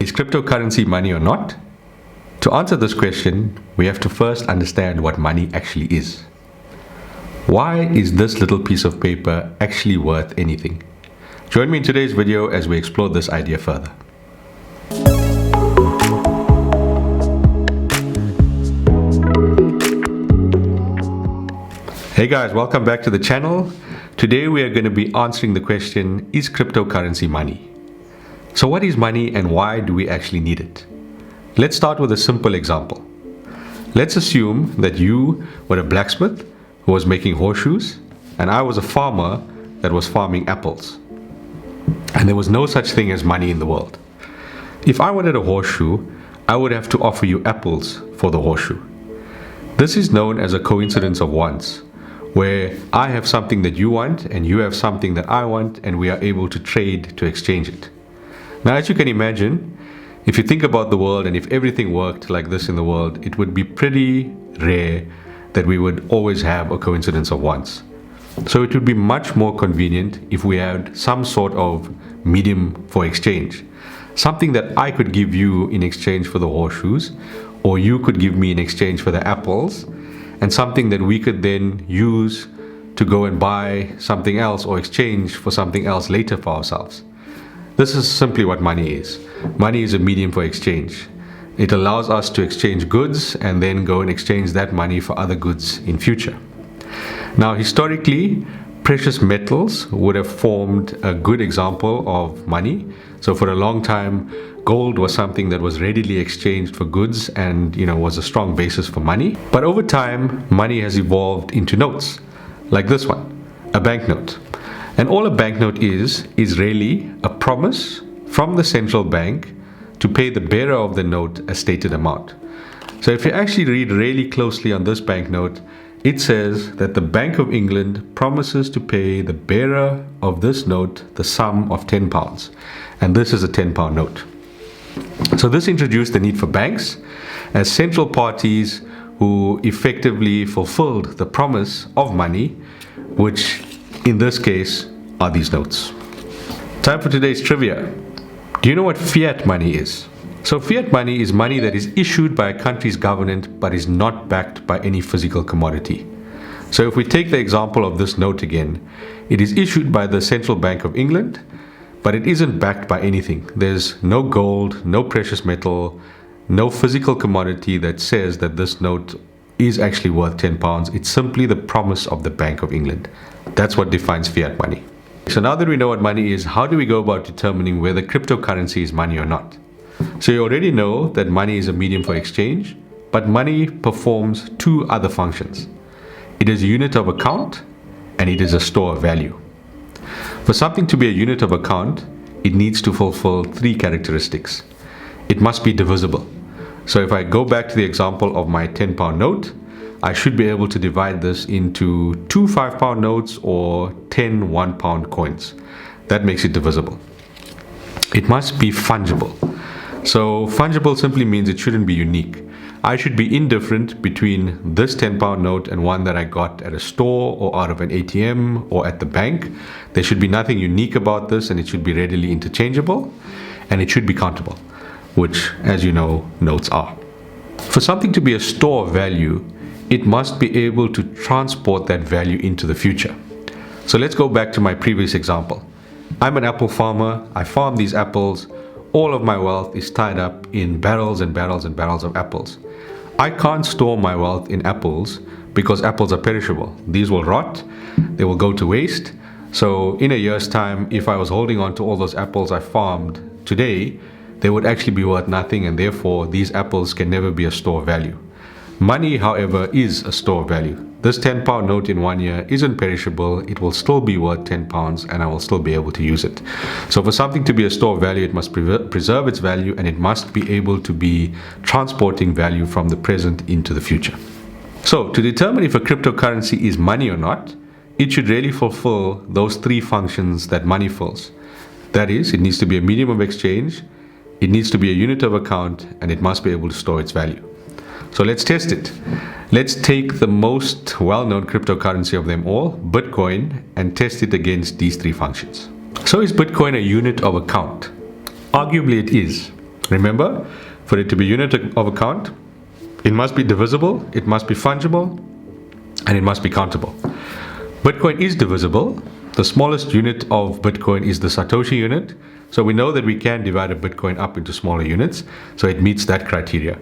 Is cryptocurrency money or not? To answer this question, we have to first understand what money actually is. Why is this little piece of paper actually worth anything? Join me in today's video as we explore this idea further. Hey guys, welcome back to the channel. Today we are going to be answering the question, is cryptocurrency money? So what is money and why do we actually need it? Let's start with a simple example. Let's assume that you were a blacksmith who was making horseshoes and I was a farmer that was farming apples. And there was no such thing as money in the world. If I wanted a horseshoe, I would have to offer you apples for the horseshoe. This is known as a coincidence of wants, where I have something that you want and you have something that I want and we are able to trade to exchange it. Now, as you can imagine, if you think about the world and if everything worked like this in the world, it would be pretty rare that we would always have a coincidence of wants. So it would be much more convenient if we had some sort of medium for exchange. Something that I could give you in exchange for the horseshoes, or you could give me in exchange for the apples, and something that we could then use to go and buy something else or exchange for something else later for ourselves. This is simply what money is. Money is a medium for exchange. It allows us to exchange goods and then go and exchange that money for other goods in future. Now, historically, precious metals would have formed a good example of money. So for a long time, gold was something that was readily exchanged for goods and, was a strong basis for money. But over time, money has evolved into notes, like this one, a banknote. And all a banknote is really a promise from the central bank to pay the bearer of the note a stated amount. So if you actually read really closely on this banknote, it says that the Bank of England promises to pay the bearer of this note the sum of £10. And this is a £10 note. So this introduced the need for banks as central parties who effectively fulfilled the promise of money, which in this case are these notes. Time for today's trivia. Do you know what fiat money is? So fiat money is money that is issued by a country's government but is not backed by any physical commodity. So if we take the example of this note again, it is issued by the Central Bank of England, but it isn't backed by anything. There's no gold, no precious metal, no physical commodity that says that this note is actually worth £10. It's simply the promise of the Bank of England. That's what defines fiat money. So now that we know what money is, how do we go about determining whether cryptocurrency is money or not? So you already know that money is a medium for exchange, but money performs two other functions. It is a unit of account and it is a store of value. For something to be a unit of account, it needs to fulfill three characteristics. It must be divisible. So if I go back to the example of my £10 note, I should be able to divide this into 2 £5 notes or 10 £1 coins. That makes it divisible. It must be fungible. So fungible simply means it shouldn't be unique. I should be indifferent between this £10 note and one that I got at a store or out of an ATM or at the bank. There should be nothing unique about this, and it should be readily interchangeable, and it should be countable, which, as you know, notes are. For something to be a store of value, it must be able to transport that value into the future. So let's go back to my previous example. I'm an apple farmer. I farm these apples. All of my wealth is tied up in barrels and barrels and barrels of apples. I can't store my wealth in apples because apples are perishable. These will rot, they will go to waste. So in a year's time, if I was holding on to all those apples I farmed today, they would actually be worth nothing, and therefore these apples can never be a store of value. Money, however, is a store of value. This £10 note in 1 year isn't perishable. It will still be worth £10 and I will still be able to use it. So for something to be a store of value, it must preserve its value, and it must be able to be transporting value from the present into the future. So to determine if a cryptocurrency is money or not, it should really fulfill those three functions that money fills. That is, it needs to be a medium of exchange, it needs to be a unit of account, and it must be able to store its value. So let's test it. Let's take the most well-known cryptocurrency of them all, Bitcoin, and test it against these three functions. So is Bitcoin a unit of account? Arguably it is. Remember, for it to be unit of account, it must be divisible, it must be fungible, and it must be countable. Bitcoin is divisible. The smallest unit of Bitcoin is the Satoshi unit. So we know that we can divide a Bitcoin up into smaller units. So it meets that criteria.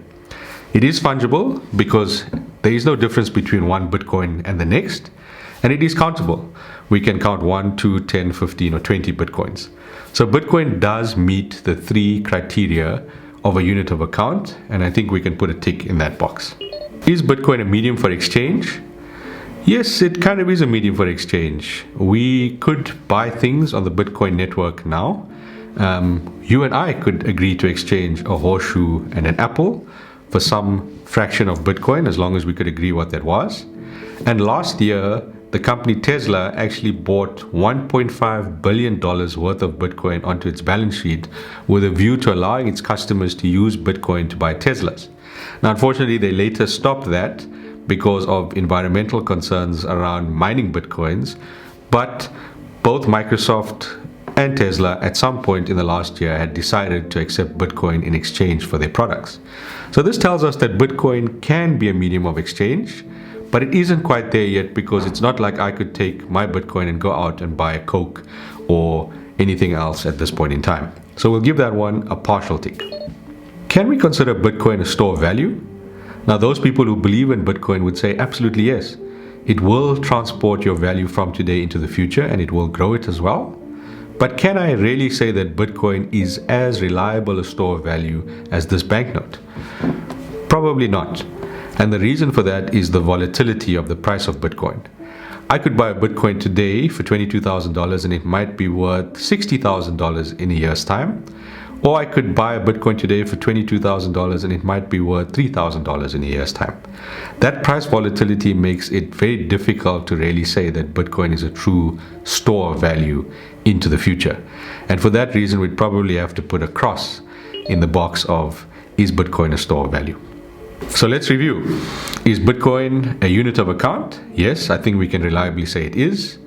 It is fungible because there is no difference between one Bitcoin and the next. And it is countable. We can count 1, 2, 10, 15, or 20 Bitcoins. So Bitcoin does meet the 3 criteria of a unit of account. And I think we can put a tick in that box. Is Bitcoin a medium for exchange? Yes, it kind of is a medium for exchange. We could buy things on the Bitcoin network now. You and I could agree to exchange a horseshoe and an apple for some fraction of Bitcoin, as long as we could agree what that was. And last year, the company Tesla actually bought $1.5 billion worth of Bitcoin onto its balance sheet with a view to allowing its customers to use Bitcoin to buy Teslas. Now, unfortunately, they later stopped that because of environmental concerns around mining Bitcoins. But both Microsoft and Tesla at some point in the last year had decided to accept Bitcoin in exchange for their products. So this tells us that Bitcoin can be a medium of exchange, but it isn't quite there yet, because it's not like I could take my Bitcoin and go out and buy a Coke or anything else at this point in time. So we'll give that one a partial tick. Can we consider Bitcoin a store of value? Now, those people who believe in Bitcoin would say absolutely yes. It will transport your value from today into the future, and it will grow it as well. But can I really say that Bitcoin is as reliable a store of value as this banknote? Probably not. And the reason for that is the volatility of the price of Bitcoin. I could buy a Bitcoin today for $22,000 and it might be worth $60,000 in a year's time. Or I could buy a Bitcoin today for $22,000 and it might be worth $3,000 in a year's time. That price volatility makes it very difficult to really say that Bitcoin is a true store of value into the future. And for that reason, we'd probably have to put a cross in the box of, is Bitcoin a store of value? So let's review. Is Bitcoin a unit of account? Yes, I think we can reliably say it is.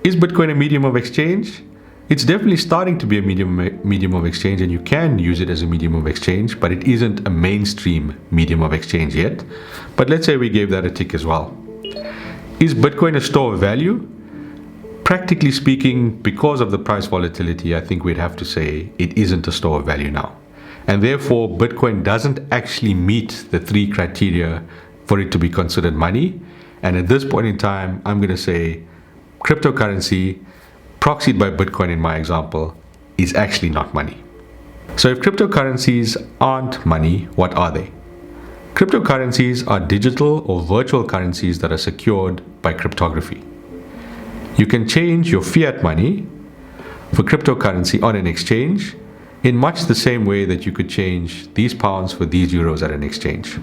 Is Bitcoin a medium of exchange? It's definitely starting to be a medium of exchange, and you can use it as a medium of exchange, but it isn't a mainstream medium of exchange yet. But let's say we gave that a tick as well. Is Bitcoin a store of value? Practically speaking, because of the price volatility, I think we'd have to say it isn't a store of value now. And therefore, Bitcoin doesn't actually meet the 3 criteria for it to be considered money. And at this point in time, I'm going to say cryptocurrency, proxied by Bitcoin in my example, is actually not money. So if cryptocurrencies aren't money, what are they? Cryptocurrencies are digital or virtual currencies that are secured by cryptography. You can change your fiat money for cryptocurrency on an exchange in much the same way that you could change these pounds for these euros at an exchange.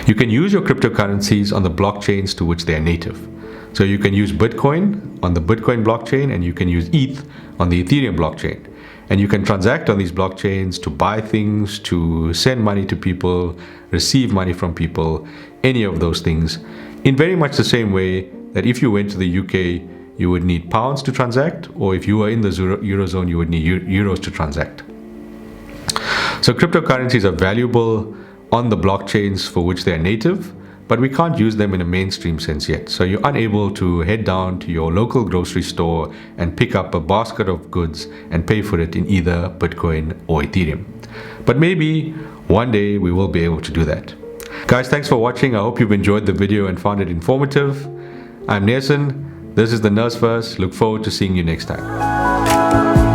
You can use your cryptocurrencies on the blockchains to which they are native. So you can use Bitcoin on the Bitcoin blockchain, and you can use ETH on the Ethereum blockchain. And you can transact on these blockchains to buy things, to send money to people, receive money from people, any of those things, in very much the same way that if you went to the UK, you would need pounds to transact, or if you were in the Eurozone, you would need euros to transact. So cryptocurrencies are valuable on the blockchains for which they are native, but we can't use them in a mainstream sense yet. So you're unable to head down to your local grocery store and pick up a basket of goods and pay for it in either Bitcoin or Ethereum. But maybe one day we will be able to do that. Guys, thanks for watching. I hope you've enjoyed the video and found it informative. I'm Nelson. This is the Nurseverse. Look forward to seeing you next time.